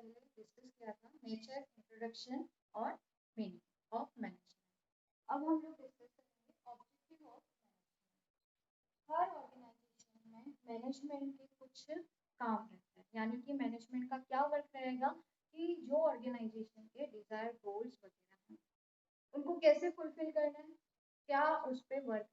पहले डिस्कस किया था नेचर, इंट्रोडक्शन और मीनिंग ऑफ मैनेजमेंट। अब हम लोग डिस्कस करेंगे ऑब्जेक्टिव ऑफ मैनेजमेंट। हर ऑर्गेनाइजेशन में मैनेजमेंट के कुछ काम रहते हैं, यानी कि मैनेजमेंट का क्या वर्क रहेगा कि जो ऑर्गेनाइजेशन के डिजायर गोल्स वगैरह हैं उनको कैसे फुलफिल करना है, क्या उस पर वर्क।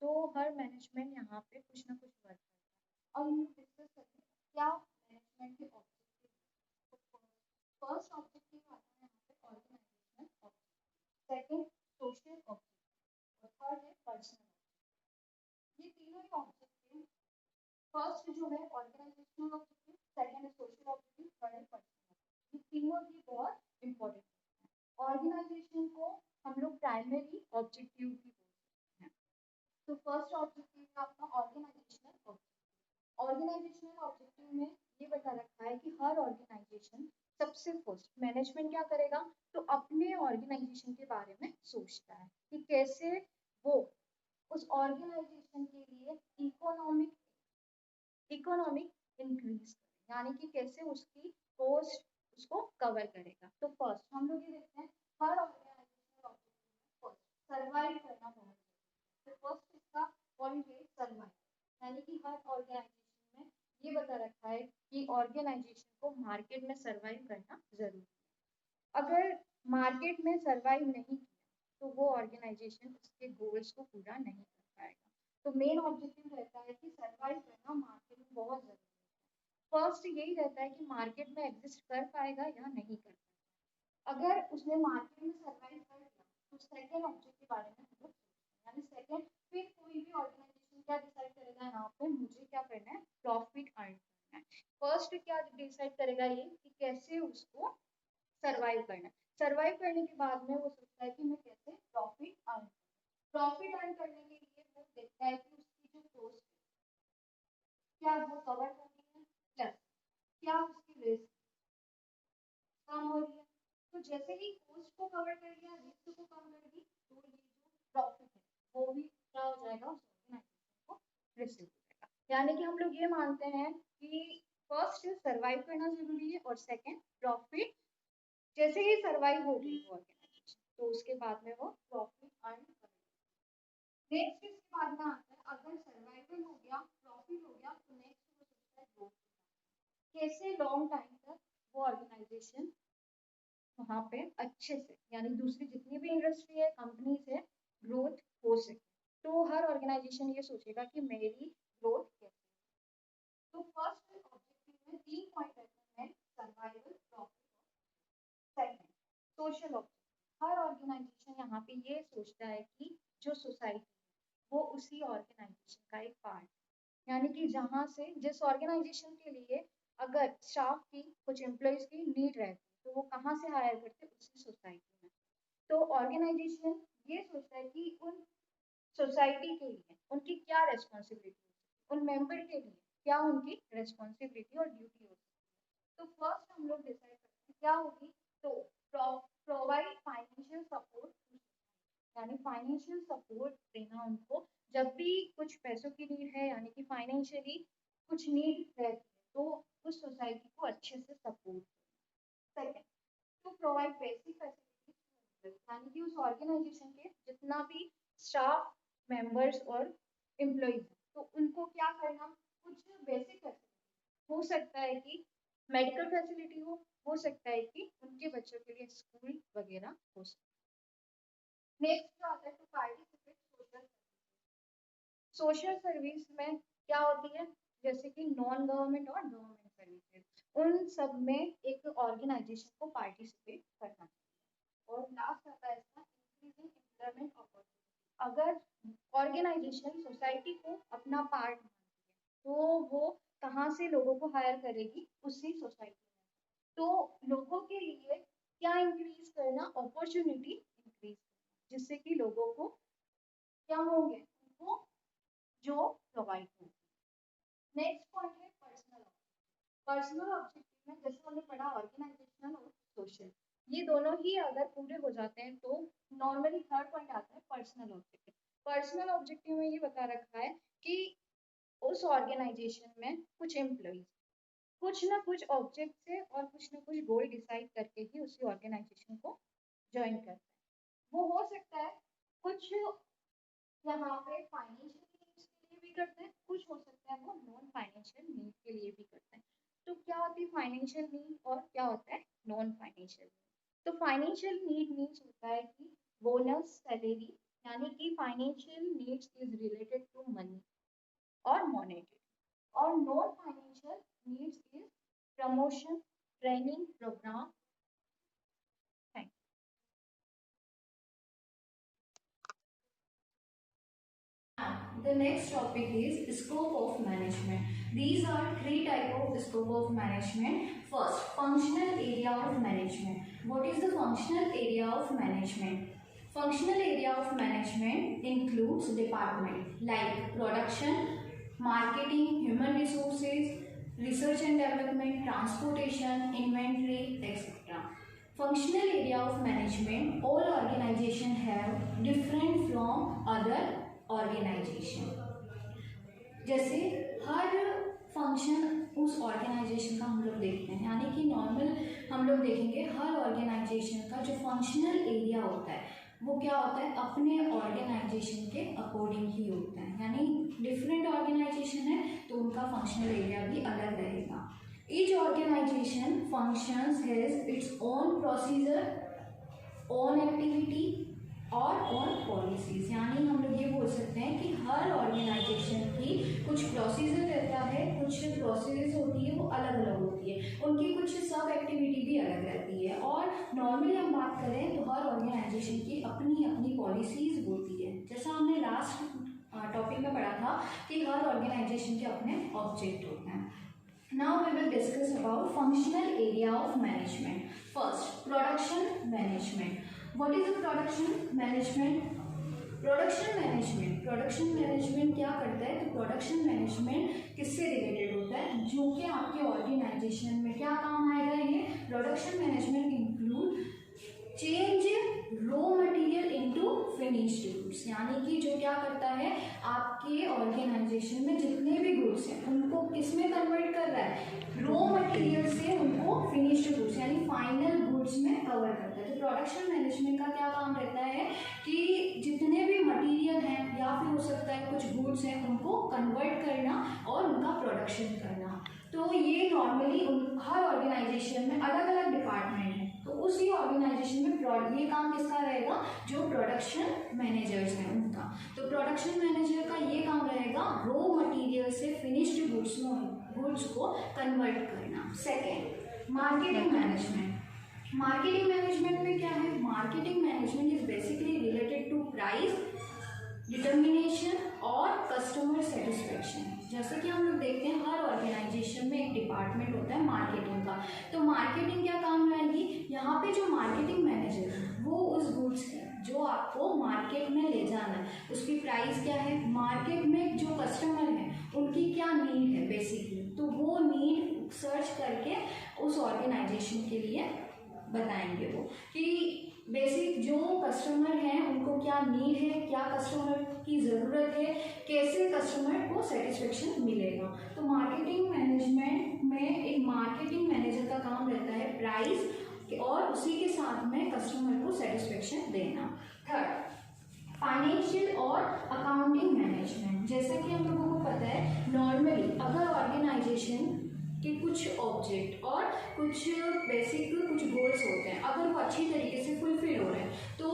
तो हर मैनेजमेंट यहाँ पे कुछ ना कुछ वर्क करता है। अब हम डिस्कस करते हैं क्या मैनेजमेंट के ऑब्जेक्टिव। फर्स्ट ऑब्जेक्टिव आता है यहाँ पे organisational objective, second social objective और थर्ड है पर्सनल। ये तीनों ही ऑब्जेक्टिव, फर्स्ट जो है ऑर्गेनाइजेशनल ऑब्जेक्टिव, सेकंड है सोशल ऑब्जेक्टिव, थर्ड है पर्सनल। ये तीनों ही बहुत इंपॉर्टेंट है। ऑर्गेनाइजेशन को हम लोग प्राइमरी ऑब्जेक्टिव भी बोलते हैं। तो फर्स्ट ऑब्जेक्टिव है आपका ऑर्गेनाइजेशनल ऑब्जेक्टिव। ऑर्गेनाइजेशनल ऑब्जेक्टिव में ये बता रखा है कि हर ऑर्गेनाइजेशन सबसे फर्स्ट मैनेजमेंट क्या करेगा, तो अपने ऑर्गेनाइजेशन के बारे में सोचता है कि कैसे वो उस ऑर्गेनाइजेशन के लिए इकोनॉमिक इंक्रीज करे, यानी कि कैसे उसकी कॉस्ट उसको कवर करेगा। तो फर्स्ट हम लोग ये देखते हैं हर ऑर्गेनाइजेशनल ऑब्जेक्टिव में फर्स्ट सर्वाइव करना बहुत जरूरी है। तो फर्स्ट इसका पॉइंट है सर्वाइव, यानी कि हर ऑर्गेनाइजेशन में ये बता रखा है कि ऑर्गेनाइजेशन को मार्केट में सर्वाइव करना जरूरी है। अगर मार्केट में सर्वाइव नहीं किया तो वो ऑर्गेनाइजेशन उसके गोल्स को पूरा नहीं कर पाएगा। तो मेन ऑब्जेक्टिव रहता है कि सर्वाइव करना मार्केट में बहुत जरूरी है। फर्स्ट यही रहता है कि मार्केट में एग्जिस्ट कर पाएगा या नहीं कर पाएगा। अगर उसने मार्केट में सर्वाइव कर लिया तो सेकंड ऑब्जेक्ट के बारे में हम लोग यानी सेकंड फिर कोई भी ऑर्गेनाइजेशन क्या डिसाइड करेगा यहाँ पे मुझे क्या करना है, प्रॉफिट अर्न करना है। फर्स्ट क्या डिसाइड करेगा ये कि कैसे उसको सर्वाइव करना है। सर्वाइव करने के बाद में वो सोचता है कि मैं कैसे प्रॉफिट अर्न करूँ। प्रॉफिट अर्न करने के लिए वो देखता है कि उसकी जो कॉस्ट क्या वो कवर हो रही है, प्लस क्या उसकी रिस्क कम हो रही है। तो जैसे ही कॉस्ट को कवर कर लिया, रिस्क को कम कर दी, तो ये जो प्रॉफिट है वो भी क्या हो जाएगा, उस ऑर्गेनाइजेशन को रिसीव हो जाएगा। यानी कि हम लोग ये मानते हैं कि फर्स्ट सर्वाइव करना जरूरी है और सेकंड प्रॉफिट, जैसे ही सर्वाइव हो गई वो ऑर्गेनाइजेशन तो उसके बाद में वो प्रॉफिट अर्न करेगी। नेक्स्ट इसके बाद में आता है अगर सर्वाइवल हो गया, प्रॉफिट हो गया, तो नेक्स्ट वो सोचता है ग्रोथ, कैसे लॉन्ग टाइम तक वो ऑर्गेनाइजेशन वहाँ पे अच्छे से, यानी दूसरी जितनी भी इंडस्ट्री है, कंपनीज है, ग्रोथ हो सके। तो हर ऑर्गेनाइजेशन ये सोचेगा कि मेरी ग्रोथ कैसे। तो फर्स्ट ऑब्जेक्टिव में तीन पॉइंट रहते हैं, survival, profit, second social objective. हर ऑर्गेनाइजेशन यहाँ पे ये सोचता है कि जो सोसाइटी वो उसी ऑर्गेनाइजेशन का एक पार्ट है, यानी कि जहाँ से जिस ऑर्गेनाइजेशन के लिए अगर स्टाफ की कुछ एम्प्लॉयज की नीड रहती तो वो कहाँ से हायर करते, उसी सोसाइटी में। तो ऑर्गेनाइजेशन ये सोचता है कि उन सोसाइटी के लिए उनकी क्या रेस्पॉन्सिबिलिटी, उन मेंबर के लिए क्या उनकी रेस्पॉन्सिबिलिटी और ड्यूटी होती है। तो फर्स्ट हम लोग डिसाइड करते हैं क्या होगी, तो प्रोवाइड फाइनेंशियल सपोर्ट, यानी फाइनेंशियल सपोर्ट देना उनको जब भी कुछ पैसों की नीड है, यानी कि फाइनेंशियली कुछ नीड रहती है तो उस सोसाइटी को अच्छे से support. Second to provide basic facilities, यानी कि उस ऑर्गेनाइजेशन के जितना भी स्टाफ मेंबर्स और एम्प्लॉइज तो उनको क्या करना, कुछ बेसिक फैसिलिटी, हो सकता है कि मेडिकल फैसिलिटी हो सकता है कि उनके बच्चों के लिए स्कूल वगैरह हो सकता है। नेक्स्ट जो आता है to participate social service. Social service में क्या होती है, जैसे कि नॉन गवर्नमेंट और गवर्नमेंट सर्विसेज, उन सब में एक ऑर्गेनाइजेशन को पार्टिसिपेट करना चाहिए। और लास्ट आता है इसका इंक्रीजिंग एम्प्लॉयमेंट अपॉर्चुनिटी। अगर ऑर्गेनाइजेशन सोसाइटी को अपना पार्ट मानती है तो वो कहाँ से लोगों को हायर करेगी, उसी सोसाइटी में। तो लोगों के लिए क्या इंक्रीज करना, अपॉर्चुनिटी इंक्रीज करना, जिससे कि लोगों को क्या होंगे, उनको जो प्रोवाइड होगी। नेक्स्ट पॉइंट है पर्सनल ऑब्जेक्टिव। पर्सनल ऑब्जेक्टिव में जैसे हमने पढ़ा ऑर्गेनाइजेशनल और सोशल, ये दोनों ही अगर पूरे हो जाते हैं तो नॉर्मली थर्ड पॉइंट आता है पर्सनल ऑब्जेक्टिव। पर्सनल ऑब्जेक्टिव में ये बता रखा है कि उस ऑर्गेनाइजेशन में कुछ एम्प्लॉइज कुछ ना कुछ ऑब्जेक्ट से और कुछ ना कुछ गोल डिसाइड करके ही उसी ऑर्गेनाइजेशन को ज्वाइन करते हैं। वो हो सकता है कुछ यहाँ पे फाइनेंशियल नीड्स के लिए भी करते हैं, कुछ हो सकता है वो नॉन फाइनेंशियल नीड के लिए भी करते हैं। तो क्या होती है फाइनेंशियल नीड और क्या होता है नॉन फाइनेंशियल नीड? तो फाइनेंशियल नीड मीन्स होता है कि बोनस, सैलरी, यानी कि financial needs is related to money और मॉनेटरी। और non financial needs is promotion, training programme. Thank The next topic is scope of management. These are three types of scope of management. First, functional area of management. What is the functional area of management? Functional area of management includes department like production, marketing, human resources, research and development, transportation, inventory, etc. Functional area of management, all organizations have different from other organisation. जैसे हर function उस organisation का हम लोग देखते हैं, यानी कि नॉर्मल हम लोग देखेंगे हर ऑर्गेनाइजेशन का जो फंक्शनल एरिया होता है वो क्या होता है अपने ऑर्गेनाइजेशन के अकॉर्डिंग ही होता है, यानी डिफरेंट ऑर्गेनाइजेशन है तो उनका फंक्शनल एरिया भी अलग रहेगा। Each organisation functions has its own procedure, own activity और ऑन पॉलिसीज, यानी हम लोग ये बोल सकते हैं कि हर ऑर्गेनाइजेशन की कुछ प्रोसीजर रहता है, कुछ प्रोसेस होती है वो अलग अलग होती है, उनकी कुछ सब एक्टिविटी भी अलग रहती है। और नॉर्मली हम बात करें तो हर ऑर्गेनाइजेशन की अपनी अपनी पॉलिसीज होती है। जैसा हमने लास्ट टॉपिक में पढ़ा था कि हर ऑर्गेनाइजेशन के अपने ऑब्जेक्ट होते हैं। Now we will discuss about functional area of management. First, production management. What is the production management? Production management क्या करता है? तो प्रोडक्शन मैनेजमेंट किससे रिलेटेड होता है? जो कि आपके ऑर्गेनाइजेशन में क्या काम आएगा? ये production management include change raw material into finished goods, यानी कि जो क्या करता है आपके ऑर्गेनाइजेशन में जितने भी गुड्स हैं उनको किस में कन्वर्ट कर रहा है? रॉ मटेरियल से उनको फिनिश्ड गुड्स यानी फाइनल गुड्स में कवर करता है। तो प्रोडक्शन मैनेजमेंट का क्या काम रहता है कि जितने भी मटेरियल हैं या फिर हो सकता है कुछ गुड्स हैं उनको कन्वर्ट करना और उनका प्रोडक्शन करना। तो ये नॉर्मली हर ऑर्गेनाइजेशन में अलग अलग डिपार्टमेंट है, तो उसी ऑर्गेनाइजेशन में ये काम किसका रहेगा? जो प्रोडक्शन मैनेजर्स हैं उनका। तो प्रोडक्शन मैनेजर का ये काम रहेगा रॉ मटेरियल से फिनिश्ड गुड्स को कन्वर्ट करना। Second, marketing management. Marketing management में क्या है? Marketing management is basically related to price, determination और कस्टमर सेटिस्फेक्शन। जैसे कि हम लोग देखते हैं हर ऑर्गेनाइजेशन में एक डिपार्टमेंट होता है मार्केटिंग का। तो मार्केटिंग क्या काम रहेगी? यहाँ पे जो मार्केटिंग मैनेजर है वो उस गुड्स जो आपको मार्केट में ले जाना है उसकी प्राइस क्या है, मार्केट में जो कस्टमर है उनकी क्या नीड है बेसिकली, तो वो नीड सर्च करके उस ऑर्गेनाइजेशन के लिए बताएंगे वो कि बेसिक जो कस्टमर हैं उनको क्या नीड है, क्या कस्टमर की ज़रूरत है, कैसे कस्टमर को सेटिस्फेक्शन मिलेगा। तो मार्केटिंग मैनेजमेंट में एक मार्केटिंग मैनेजर का काम रहता है प्राइस और उसी के साथ में कस्टमर को सेटिस्फेक्शन देना। थर्ड, फाइनेंशियल और अकाउंटिंग मैनेजमेंट। जैसा कि हम लोगों को पता है नॉर्मली अगर ऑर्गेनाइजेशन कि कुछ ऑब्जेक्ट और कुछ बेसिक कुछ गोल्स होते हैं अगर वो अच्छी तरीके से फुलफिल हो रहे हैं तो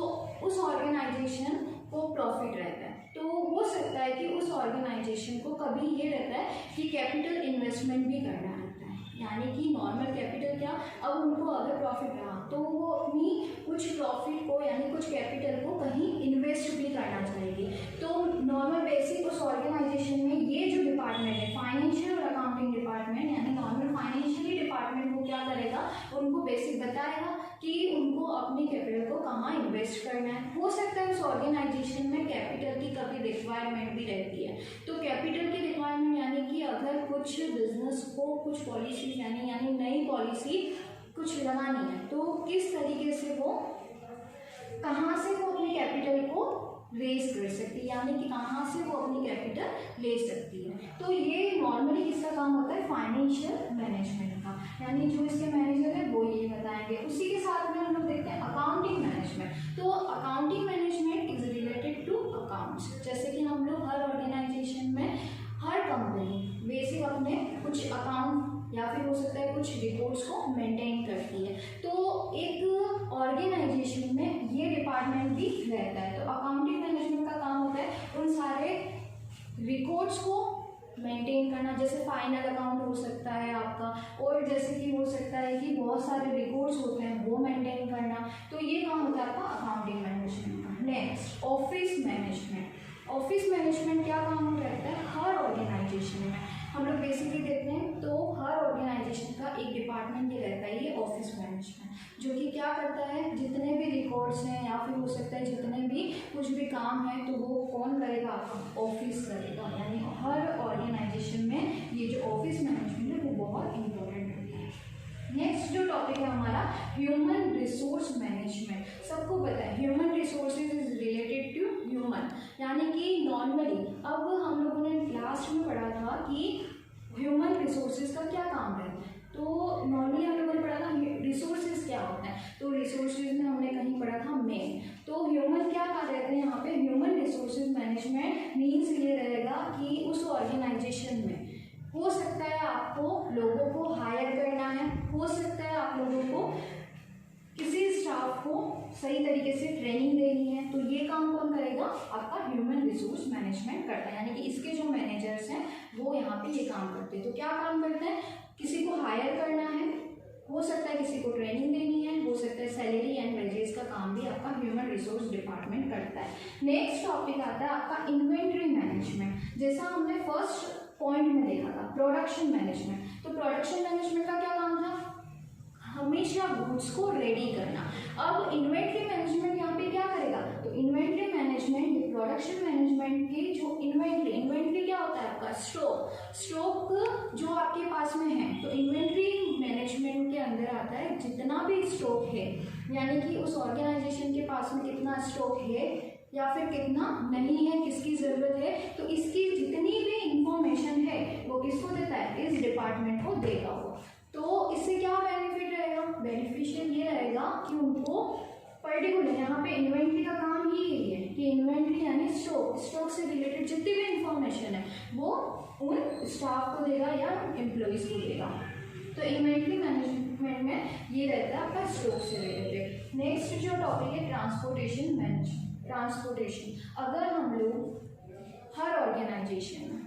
उस ऑर्गेनाइजेशन को प्रॉफिट रहता है। तो हो सकता है कि उस ऑर्गेनाइजेशन को कभी ये रहता है कि कैपिटल इन्वेस्टमेंट भी करना रहता है, यानी कि नॉर्मल कैपिटल क्या, अब उनको अगर प्रॉफिट रहा तो वो अपनी कुछ प्रॉफिट को यानी कुछ कैपिटल को कहीं इन्वेस्ट भी करना चाहेगी। तो नॉर्मल बेसिक उस ऑर्गेनाइजेशन में ये जो डिपार्टमेंट है फाइनेंशियल और अकाउंटिंग डिपार्टमेंट यानी नॉर्मल फाइनेंशियली डिपार्टमेंट वो क्या करेगा, उनको बेसिक बताएगा कि उनको अपने कैपिटल को कहाँ इन्वेस्ट करना है। हो सकता है उस ऑर्गेनाइजेशन में कैपिटल की कभी रिक्वायरमेंट भी रहती है, तो कैपिटल की रिक्वायरमेंट यानी कि अगर कुछ बिजनेस को कुछ पॉलिसी यानी नई पॉलिसी कुछ लगानी है तो किस तरीके से वो कहाँ से वो अपने कैपिटल को रेज कर सकती है, यानी कि कहाँ से वो अपनी कैपिटल ले सकती है। तो ये नॉर्मली किसका काम होता है, फाइनेंशियल मैनेजमेंट का, यानी जो इसके मैनेजर है वो ये बताएंगे। उसी के साथ में हम लोग देखते हैं अकाउंटिंग मैनेजमेंट। तो accounting management is related to accounts. जैसे कि हम लोग हर ऑर्गेनाइजेशन में, हर कंपनी बेसिक अपने कुछ अकाउंट या फिर हो सकता है कुछ रिपोर्ट्स को मेंटेन करती है, तो एक ऑर्गेनाइजेशन में ये डिपार्टमेंट भी रहता है। तो अकाउंटिंग मैनेजमेंट का काम होता है उन सारे रिकॉर्ड्स को मेंटेन करना, जैसे फाइनल अकाउंट हो सकता है आपका, और जैसे कि हो सकता है कि बहुत सारे रिकॉर्ड्स होते हैं वो मेंटेन करना। तो ये काम होता है आपका अकाउंटिंग मैनेजमेंट का। Next office management. Office management क्या काम रहता है हर ऑर्गेनाइजेशन में, हम लोग बेसिकली देखते हैं तो हर ऑर्गेनाइजेशन का एक डिपार्टमेंट ये रहता है, ये ऑफिस मैनेजमेंट, जो कि क्या करता है जितने भी रिकॉर्ड्स हैं या फिर हो सकता है जितने भी कुछ भी काम है तो वो कौन करेगा, आपका ऑफिस करेगा। यानी हर ऑर्गेनाइजेशन में ये जो ऑफिस मैनेजमेंट है वो बहुत इंपॉर्टेंट होती है। नेक्स्ट जो टॉपिक है हमारा ह्यूमन रिसोर्स मैनेजमेंट। सबको पता है human resources is related to human, यानी कि नॉर्मली अब हम लोगों ने लास्ट में पढ़ा था कि ह्यूमन रिसोर्सेज का क्या काम है। तो नॉर्मली हम लोगों ने पढ़ा था रिसोर्सेज क्या होता है, तो रिसोर्सेज में हमने कहीं पढ़ा था मेन। तो ह्यूमन क्या रहते हैं यहाँ पे, ह्यूमन रिसोर्सेज मैनेजमेंट मीन्स ये रहेगा कि उस ऑर्गेनाइजेशन में हो सकता है आपको लोगों को हायर करना है, हो सकता है आप लोगों को किसी स्टाफ को सही तरीके से ट्रेनिंग देनी है, तो ये काम कौन करेगा, आपका ह्यूमन रिसोर्स मैनेजमेंट करता है। यानी कि इसके जो मैनेजर्स हैं वो यहाँ पे ये काम करते हैं। तो क्या काम करते हैं, किसी को हायर करना है, हो सकता है किसी को ट्रेनिंग देनी है, हो सकता है सैलरी एंड वेजेस का काम भी आपका ह्यूमन रिसोर्स डिपार्टमेंट करता है। नेक्स्ट टॉपिक आता है आपका इन्वेंट्री मैनेजमेंट। जैसा हमने फर्स्ट पॉइंट में देखा था प्रोडक्शन मैनेजमेंट, तो प्रोडक्शन मैनेजमेंट का क्या काम था, हमेशा गुड्स को रेडी करना। अब इन्वेंट्री मैनेजमेंट यहाँ पे क्या करेगा, तो इन्वेंट्री मैनेजमेंट प्रोडक्शन मैनेजमेंट की जो इन्वेंट्री क्या होता है आपका स्टॉक जो आपके पास में है, तो इन्वेंट्री मैनेजमेंट के अंदर आता है जितना भी स्टॉक है, यानी कि उस ऑर्गेनाइजेशन के पास में कितना स्टॉक है या फिर कितना नहीं है, किसकी ज़रूरत है, तो इसकी जितनी भी इंफॉर्मेशन है वो किसको देता है, इस डिपार्टमेंट को देगा वो। तो इससे क्या बेनिफिट रहेगा, बेनिफिशियल ये रहेगा कि उनको पर्टिकुलर यहाँ पे इन्वेंट्री का काम ही यही है कि इन्वेंट्री यानी स्टॉक से रिलेटेड जितनी भी इंफॉर्मेशन है वो उन स्टाफ को देगा या एम्प्लॉइज को देगा। तो इन्वेंट्री मैनेजमेंट में ये रहता है आपका स्टॉक से रिलेटेड। नेक्स्ट जो टॉपिक है ट्रांसपोर्टेशन मैनेजमेंट। ट्रांसपोर्टेशन, अगर हम लोग हर ऑर्गेनाइजेशन में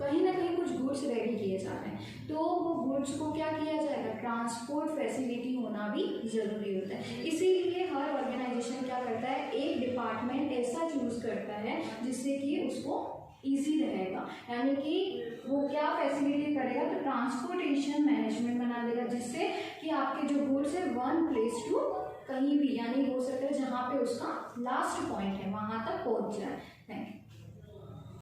कहीं ना कहीं कुछ गुड्स रेडी किए जा रहे हैं तो वो गुड्स को क्या किया जाएगा, ट्रांसपोर्ट फैसिलिटी होना भी ज़रूरी होता है। इसीलिए हर ऑर्गेनाइजेशन क्या करता है, एक डिपार्टमेंट ऐसा चूज करता है जिससे कि उसको ईजी रहेगा, यानी कि वो क्या फैसिलिटी करेगा, तो ट्रांसपोर्टेशन मैनेजमेंट बना देगा जिससे कि आपके जो गुड्स है वन प्लेस टू कहीं भी, यानी हो सकता है जहाँ पे उसका लास्ट पॉइंट है वहाँ तक पहुँच जाए।